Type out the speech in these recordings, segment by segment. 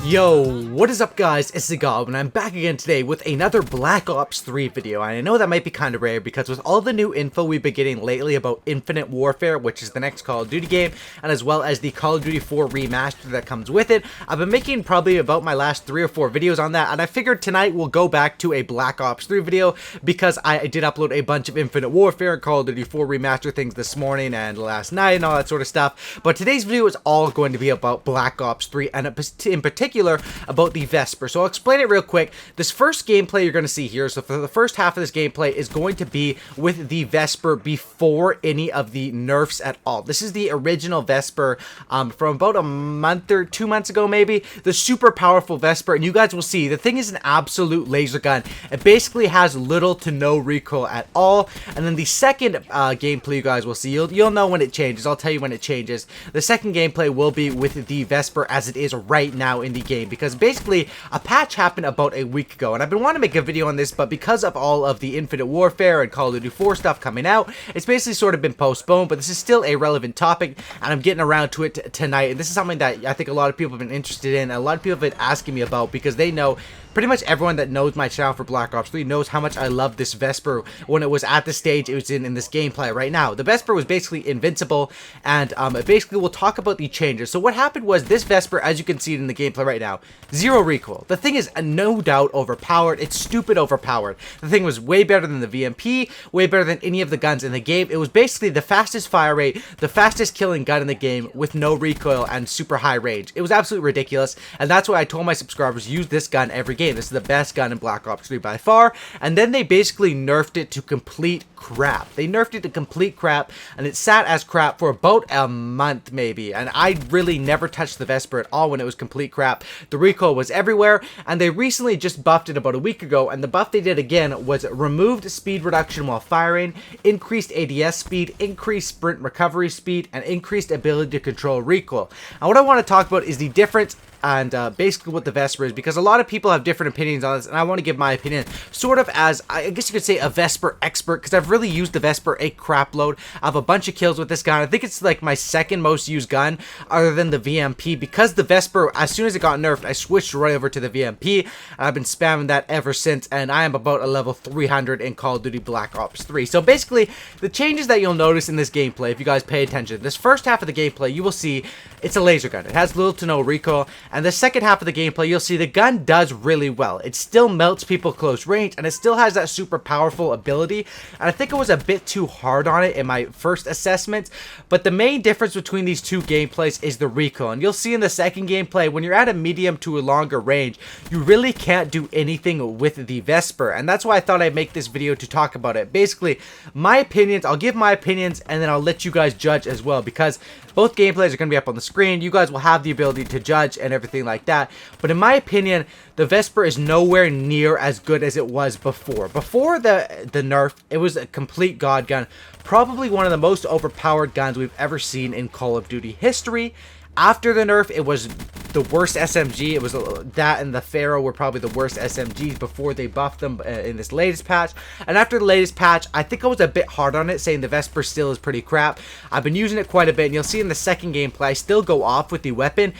Yo, what is up guys, it's the Goblin, and I'm back again today with another Black Ops 3 video. And I know that might be kind of rare because with all the new info we've been getting lately about Infinite Warfare, which is the next Call of Duty game, and as well as the Call of Duty 4 remaster that comes with it, I've been making probably about my last 3 or 4 videos on that, and I figured tonight we'll go back to a Black Ops 3 video because I did upload a bunch of Infinite Warfare and Call of Duty 4 remaster things this morning and last night and all that sort of stuff. But today's video is all going to be about Black Ops 3 and in particular about the Vesper. So I'll explain it real quick. This first gameplay you're going to see here, so for the first half of this gameplay is going to be with the Vesper before any of the nerfs at all. This is the original Vesper from about a month or 2 months ago maybe. The super powerful Vesper, and you guys will see the thing is an absolute laser gun. It basically has little to no recoil at all. And then the second gameplay you guys will see, you'll know when it changes. I'll tell you when it changes. The second gameplay will be with the Vesper as it is right now in the game, because basically a patch happened about a week ago, and I've been wanting to make a video on this, but because of all of the Infinite Warfare and Call of Duty 4 stuff coming out, it's basically sort of been postponed. But this is still a relevant topic, and I'm getting around to it tonight. And this is something that I think a lot of people have been interested in, and a lot of people have been asking me about, because they know, pretty much everyone that knows my channel for Black Ops 3 knows how much I love this Vesper when it was at the stage it was in this gameplay right now. The Vesper was basically invincible, and basically we'll talk about the changes. So what happened was this Vesper, as you can see it in the gameplay right now, zero recoil. The thing is no doubt overpowered. It's stupid overpowered. The thing was way better than the VMP, way better than any of the guns in the game. It was basically the fastest fire rate, the fastest killing gun in the game with no recoil and super high range. It was absolutely ridiculous, and that's why I told my subscribers, use this gun every game. This is the best gun in Black Ops 3 by far. And then they basically nerfed it to complete crap. They nerfed it to complete crap, and it sat as crap for about a month maybe. And I really never touched the Vesper at all when it was complete crap. The recoil was everywhere, and they recently just buffed it about a week ago. And the buff they did again was removed speed reduction while firing, increased ADS speed, increased sprint recovery speed, and increased ability to control recoil. And what I want to talk about is the difference and basically what the Vesper is, because a lot of people have different opinions on this, and I want to give my opinion sort of as, I guess you could say, a Vesper expert, because I've really used the Vesper a crap load. I have a bunch of kills with this gun. I think it's like my second most used gun other than the VMP, because the Vesper, as soon as it got nerfed, I switched right over to the VMP, and I've been spamming that ever since, and I am about a level 300 in Call of Duty Black Ops 3. So basically, the changes that you'll notice in this gameplay, if you guys pay attention, this first half of the gameplay, you will see it's a laser gun. It has little to no recoil. And the second half of the gameplay, you'll see the gun does really well. It still melts people close range, and it still has that super powerful ability. And I think it was a bit too hard on it in my first assessment. But the main difference between these two gameplays is the recoil. And you'll see in the second gameplay, when you're at a medium to a longer range, you really can't do anything with the Vesper. And that's why I thought I'd make this video to talk about it. Basically, my opinions, I'll give my opinions, and then I'll let you guys judge as well, because both gameplays are going to be up on the screen. You guys will have the ability to judge and everything like that. But in my opinion, the Vesper is nowhere near as good as it was before. Before the nerf, it was a complete god gun. Probably one of the most overpowered guns we've ever seen in Call of Duty history. After the nerf, it was the worst SMG. It was that and the Pharaoh were probably the worst SMGs before they buffed them in this latest patch. And after the latest patch, I think I was a bit hard on it, saying the Vesper still is pretty crap. I've been using it quite a bit, and you'll see in the second gameplay, I still go off with the weapon,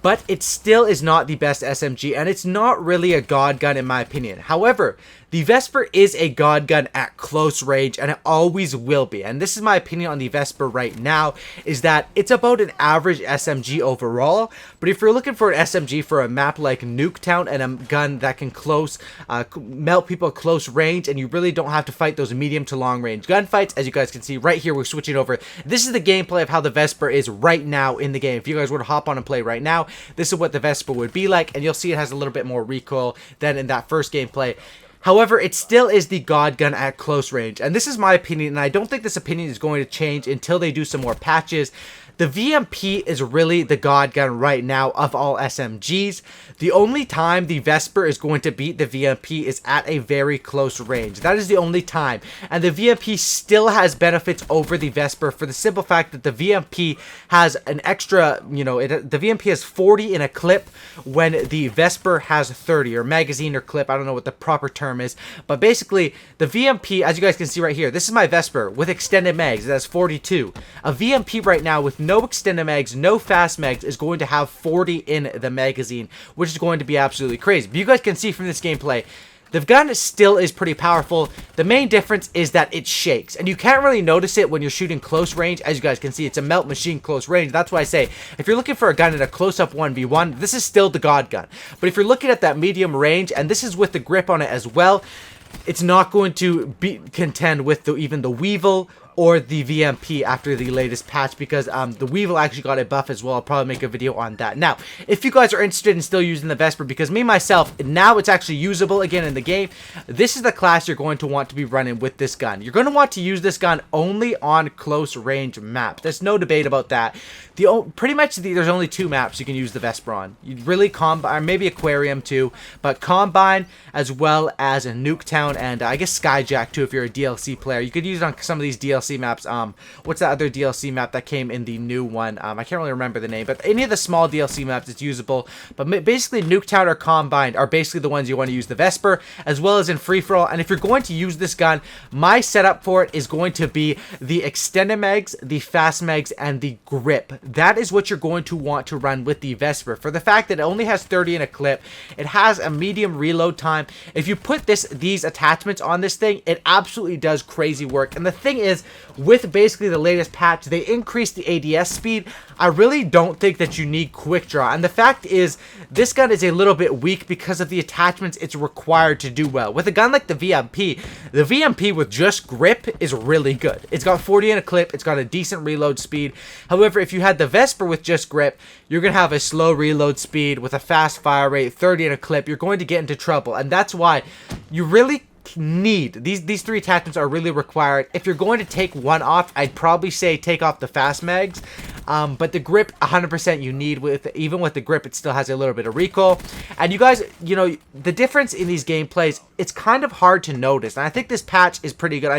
but it still is not the best SMG, and it's not really a god gun in my opinion. However, the Vesper is a god gun at close range, and it always will be. And this is my opinion on the Vesper right now, is that it's about an average SMG overall. But if you're looking for an SMG for a map like Nuketown and a gun that can melt people at close range, and you really don't have to fight those medium to long range gunfights, as you guys can see right here, we're switching over. This is the gameplay of how the Vesper is right now in the game. If you guys were to hop on and play right now, this is what the Vesper would be like, and you'll see it has a little bit more recoil than in that first gameplay. However, it still is the god gun at close range, and this is my opinion, and I don't think this opinion is going to change until they do some more patches. The VMP is really the god gun right now of all SMGs. The only time the Vesper is going to beat the VMP is at a very close range. That is the only time. And the VMP still has benefits over the Vesper for the simple fact that the VMP has an extra, the VMP has 40 in a clip when the Vesper has 30, or magazine or clip. I don't know what the proper term is. But basically, the VMP, as you guys can see right here, this is my Vesper with extended mags. It has 42. A VMP right now with no extended mags, no fast mags, is going to have 40 in the magazine, which is going to be absolutely crazy. But you guys can see from this gameplay, the gun still is pretty powerful. The main difference is that it shakes, and you can't really notice it when you're shooting close range. As you guys can see, it's a melt machine close range. That's why I say, if you're looking for a gun in a close-up 1v1, this is still the God gun. But if you're looking at that medium range, and this is with the grip on it as well, it's not going to contend with even the Weevil or the VMP after the latest patch, because the Weevil actually got a buff as well. I'll probably make a video on that. Now, if you guys are interested in still using the Vesper, because me, myself, now it's actually usable again in the game, this is the class you're going to want to be running with this gun. You're going to want to use this gun only on close range maps. There's no debate about that. Pretty much there's only 2 maps you can use the Vesper on. You'd really Combine, maybe Aquarium too, but Combine as well as Nuketown, and I guess Skyjack too if you're a DLC player. You could use it on some of these DLC maps. What's that other DLC map that came in the new one? I can't really remember the name, but any of the small DLC maps it's usable. But basically Nuketown or Combine are basically the ones you want to use the Vesper, as well as in free-for-all. And if you're going to use this gun, my setup for it is going to be the extended mags, the fast mags, and the grip. That is what you're going to want to run with the Vesper. For the fact that it only has 30 in a clip, it has a medium reload time. If you put these attachments on this thing, it absolutely does crazy work. And the thing is, with basically the latest patch, they increased the ADS speed. I really don't think that you need quick draw. And the fact is, this gun is a little bit weak because of the attachments it's required to do well. With a gun like the VMP with just grip is really good. It's got 40 in a clip. It's got a decent reload speed. However, if you had the Vesper with just grip, you're going to have a slow reload speed with a fast fire rate, 30 in a clip. You're going to get into trouble. And that's why you really need these 3 attachments are really required. If you're going to take one off, I'd probably say take off the fast mags, but the grip 100% you need. Even with the grip, it still has a little bit of recoil. And you guys, you know, the difference in these gameplays, it's kind of hard to notice, and I think this patch is pretty good.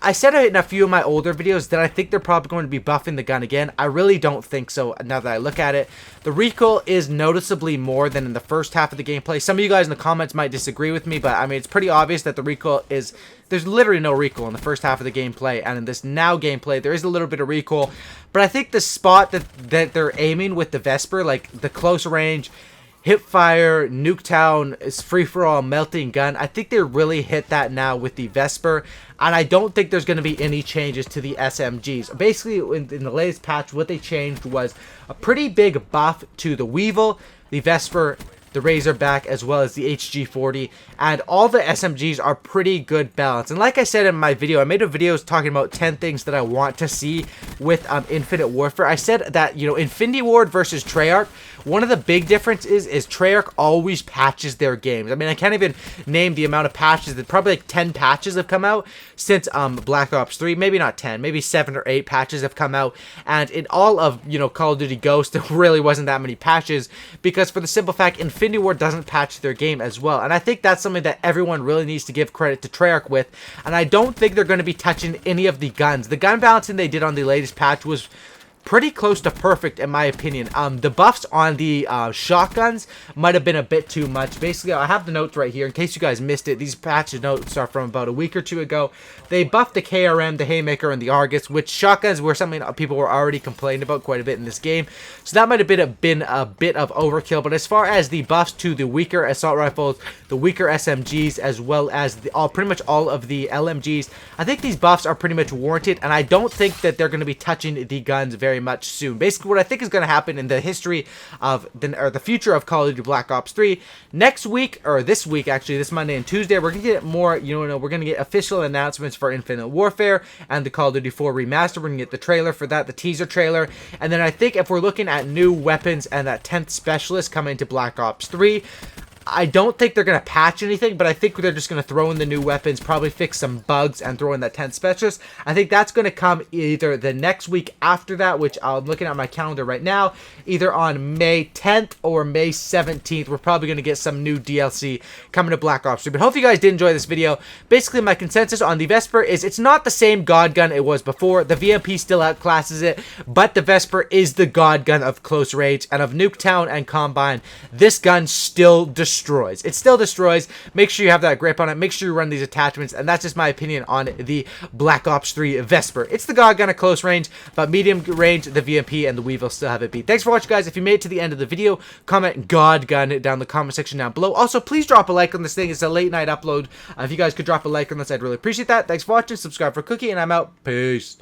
I said it in a few of my older videos that I think they're probably going to be buffing the gun again. I really don't think so now that I look at it. The recoil is noticeably more than in the first half of the gameplay. Some of you guys in the comments might disagree with me, but I mean, it's pretty obvious that the recoil is... There's literally no recoil in the first half of the gameplay, and in this now gameplay, there is a little bit of recoil. But I think the spot that they're aiming with the Vesper, like the close range, hipfire, Nuketown, is free-for-all, melting gun, I think they really hit that now with the Vesper, and I don't think there's going to be any changes to the SMGs. Basically, in the latest patch, what they changed was a pretty big buff to the Weevil, the Vesper, the Razorback, as well as the HG40, and all the SMGs are pretty good balance. And like I said in my video, I made a video talking about 10 things that I want to see with Infinite Warfare. I said that, you know, Infinity Ward versus Treyarch, one of the big differences is Treyarch always patches their games. I mean, I can't even name the amount of patches. That probably like 10 patches have come out since Black Ops 3. Maybe not 10, maybe 7 or 8 patches have come out. And in all of, you know, Call of Duty Ghost, there really wasn't that many patches, because for the simple fact, Infinity Ward doesn't patch their game as well. And I think that's something that everyone really needs to give credit to Treyarch with. And I don't think they're going to be touching any of the guns. The gun balancing they did on the latest patch was pretty close to perfect, in my opinion. The buffs on the shotguns might have been a bit too much. Basically, I have the notes right here in case you guys missed it. These patch notes are from about a week or 2 ago. They buffed the KRM, the Haymaker, and the Argus, which shotguns were something people were already complaining about quite a bit in this game. So that might have been a bit of overkill. But as far as the buffs to the weaker assault rifles, the weaker SMGs, as well as pretty much all of the LMGs, I think these buffs are pretty much warranted, and I don't think that they're going to be touching the guns very much soon. Basically, what I think is going to happen in the history of the future of Call of Duty Black Ops 3, next week, or this week actually, this Monday and Tuesday, we're going to get more, you know, we're going to get official announcements for Infinite Warfare and the Call of Duty 4 remaster. We're going to get the trailer for that, the teaser trailer, and then I think if we're looking at new weapons and that 10th specialist coming to Black Ops 3, I don't think they're going to patch anything, but I think they're just going to throw in the new weapons, probably fix some bugs, and throw in that 10th specialist. I think that's going to come either the next week after that, which I'm looking at my calendar right now, either on May 10th or May 17th. We're probably going to get some new DLC coming to Black Ops 3. But hopefully you guys did enjoy this video. Basically, my consensus on the Vesper is it's not the same God gun it was before. The VMP still outclasses it, but the Vesper is the God gun of close range, and of Nuketown and Combine. This gun still destroys destroys. It still destroys. Make sure you have that grip on it. Make sure you run these attachments, and that's just my opinion on the Black Ops 3 Vesper. It's the god gun at close range, but medium range, the VMP and the Weevil still have it beat. Thanks for watching, guys. If you made it to the end of the video, comment god gun down in the comment section down below. Also, please drop a like on this thing. It's a late night upload. If you guys could drop a like on this, I'd really appreciate that. Thanks for watching. Subscribe for a cookie, and I'm out. Peace.